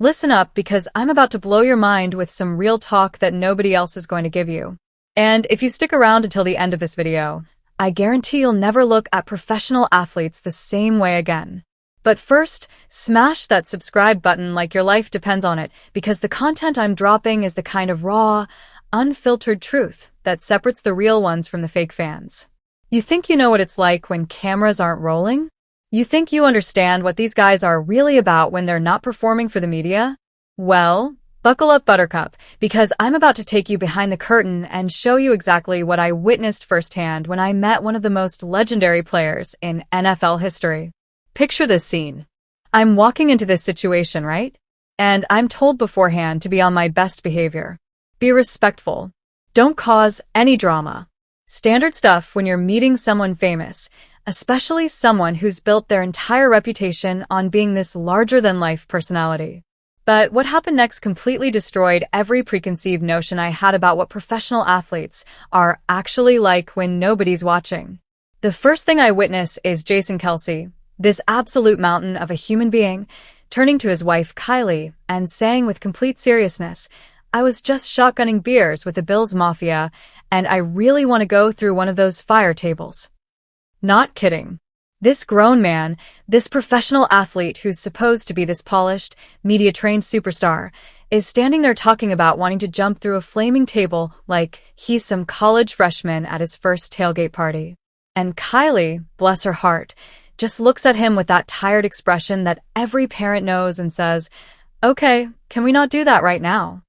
Listen up because I'm about to blow your mind with some real talk that nobody else is going to give you. And if you stick around until the end of this video, I guarantee you'll never look at professional athletes the same way again. But first, smash that subscribe button like your life depends on it, because the content I'm dropping is the kind of raw, unfiltered truth that separates the real ones from the fake fans. You think you know what it's like when cameras aren't rolling? You think you understand what these guys are really about when they're not performing for the media? Well, buckle up, Buttercup, because I'm about to take you behind the curtain and show you exactly what I witnessed firsthand when I met one of the most legendary players in NFL history. Picture this scene. I'm walking into this situation, right? And I'm told beforehand to be on my best behavior. Be respectful. Don't cause any drama. Standard stuff when you're meeting someone famous, especially someone who's built their entire reputation on being this larger-than-life personality. But what happened next completely destroyed every preconceived notion I had about what professional athletes are actually like when nobody's watching. The first thing I witness is Jason Kelce, this absolute mountain of a human being, turning to his wife Kylie and saying with complete seriousness, "I was just shotgunning beers with the Bills Mafia, and I really want to go through one of those fire tables." Not kidding. This grown man, this professional athlete who's supposed to be this polished, media-trained superstar, is standing there talking about wanting to jump through a flaming table like he's some college freshman at his first tailgate party. And Kylie, bless her heart, just looks at him with that tired expression that every parent knows and says, "Okay, can we not do that right now?"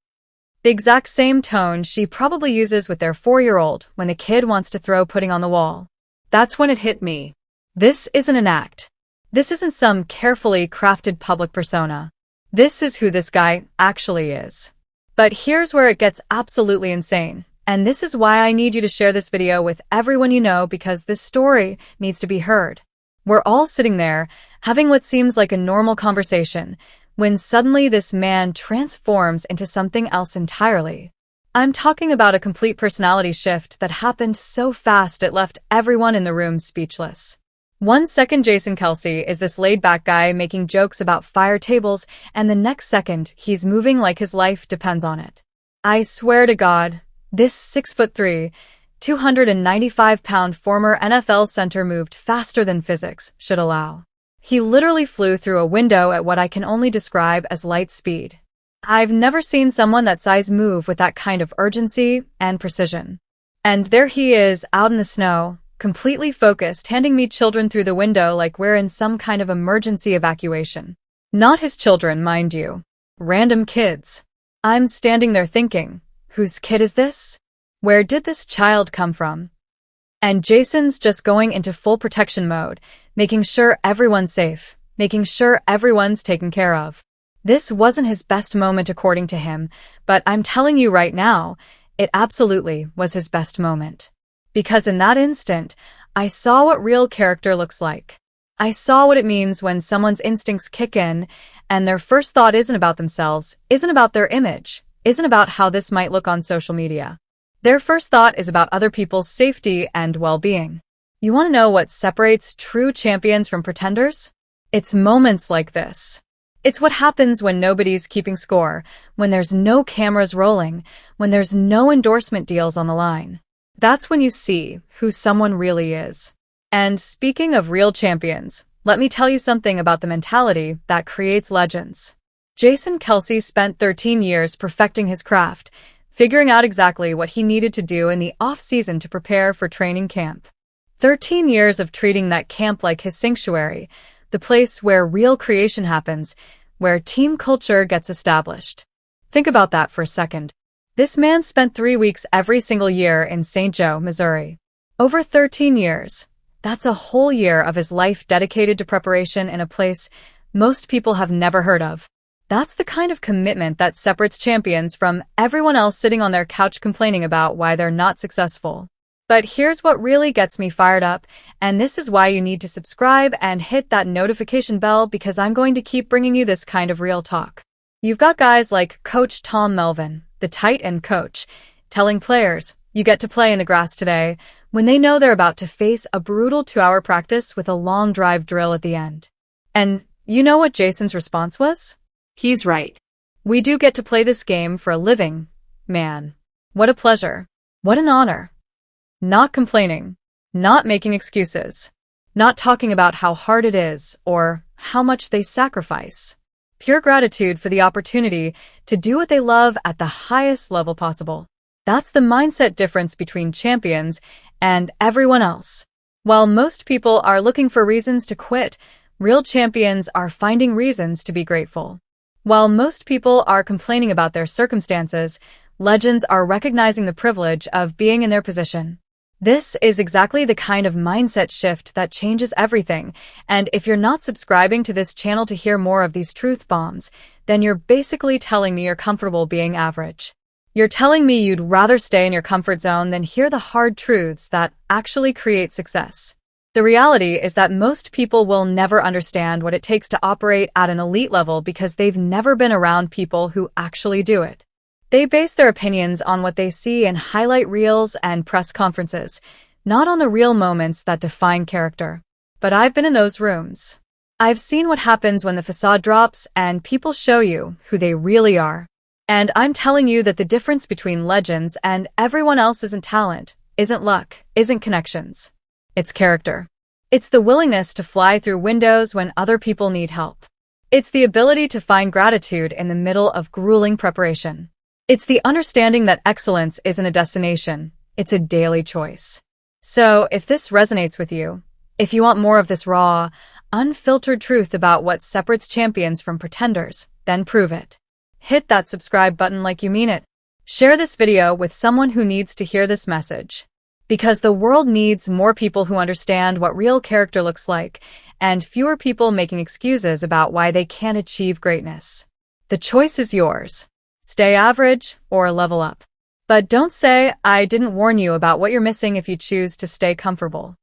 The exact same tone she probably uses with their 4-year-old when the kid wants to throw pudding on the wall. That's when it hit me. This isn't an act. This isn't some carefully crafted public persona. This is who this guy actually is. But here's where it gets absolutely insane. And this is why I need you to share this video with everyone you know, because this story needs to be heard. We're all sitting there, having what seems like a normal conversation, when suddenly this man transforms into something else entirely. I'm talking about a complete personality shift that happened so fast it left everyone in the room speechless. 1 second Jason Kelce is this laid-back guy making jokes about fire tables, and the next second he's moving like his life depends on it. I swear to God, this 6'3", 295-pound former NFL center moved faster than physics should allow. He literally flew through a window at what I can only describe as light speed. I've never seen someone that size move with that kind of urgency and precision. And there he is, out in the snow, completely focused, handing me children through the window like we're in some kind of emergency evacuation. Not his children, mind you. Random kids. I'm standing there thinking, whose kid is this? Where did this child come from? And Jason's just going into full protection mode, making sure everyone's safe, making sure everyone's taken care of. This wasn't his best moment according to him, but I'm telling you right now, it absolutely was his best moment. Because in that instant, I saw what real character looks like. I saw what it means when someone's instincts kick in, and their first thought isn't about themselves, isn't about their image, isn't about how this might look on social media. Their first thought is about other people's safety and well-being. You want to know what separates true champions from pretenders? It's moments like this. It's what happens when nobody's keeping score, when there's no cameras rolling, when there's no endorsement deals on the line. That's when you see who someone really is. And speaking of real champions, let me tell you something about the mentality that creates legends. Jason Kelce spent 13 years perfecting his craft, figuring out exactly what he needed to do in the off-season to prepare for training camp. 13 years of treating that camp like his sanctuary, the place where real creation happens, where team culture gets established. Think about that for a second. This man spent 3 weeks every single year in St. Joe, Missouri. Over 13 years. That's a whole year of his life dedicated to preparation in a place most people have never heard of. That's the kind of commitment that separates champions from everyone else sitting on their couch complaining about why they're not successful. But here's what really gets me fired up, and this is why you need to subscribe and hit that notification bell, because I'm going to keep bringing you this kind of real talk. You've got guys like Coach Tom Melvin, the tight end coach, telling players, "You get to play in the grass today," when they know they're about to face a brutal 2-hour practice with a long drive drill at the end. And you know what Jason's response was? He's right. We do get to play this game for a living. Man, what a pleasure. What an honor. Not complaining. Not making excuses. Not talking about how hard it is or how much they sacrifice. Pure gratitude for the opportunity to do what they love at the highest level possible. That's the mindset difference between champions and everyone else. While most people are looking for reasons to quit, real champions are finding reasons to be grateful. While most people are complaining about their circumstances, legends are recognizing the privilege of being in their position. This is exactly the kind of mindset shift that changes everything, and if you're not subscribing to this channel to hear more of these truth bombs, then you're basically telling me you're comfortable being average. You're telling me you'd rather stay in your comfort zone than hear the hard truths that actually create success. The reality is that most people will never understand what it takes to operate at an elite level because they've never been around people who actually do it. They base their opinions on what they see in highlight reels and press conferences, not on the real moments that define character. But I've been in those rooms. I've seen what happens when the facade drops and people show you who they really are. And I'm telling you that the difference between legends and everyone else isn't talent, isn't luck, isn't connections. It's character. It's the willingness to fly through windows when other people need help. It's the ability to find gratitude in the middle of grueling preparation. It's the understanding that excellence isn't a destination, it's a daily choice. So, if this resonates with you, if you want more of this raw, unfiltered truth about what separates champions from pretenders, then prove it. Hit that subscribe button like you mean it. Share this video with someone who needs to hear this message. Because the world needs more people who understand what real character looks like, and fewer people making excuses about why they can't achieve greatness. The choice is yours. Stay average or level up. But don't say, I didn't warn you about what you're missing if you choose to stay comfortable.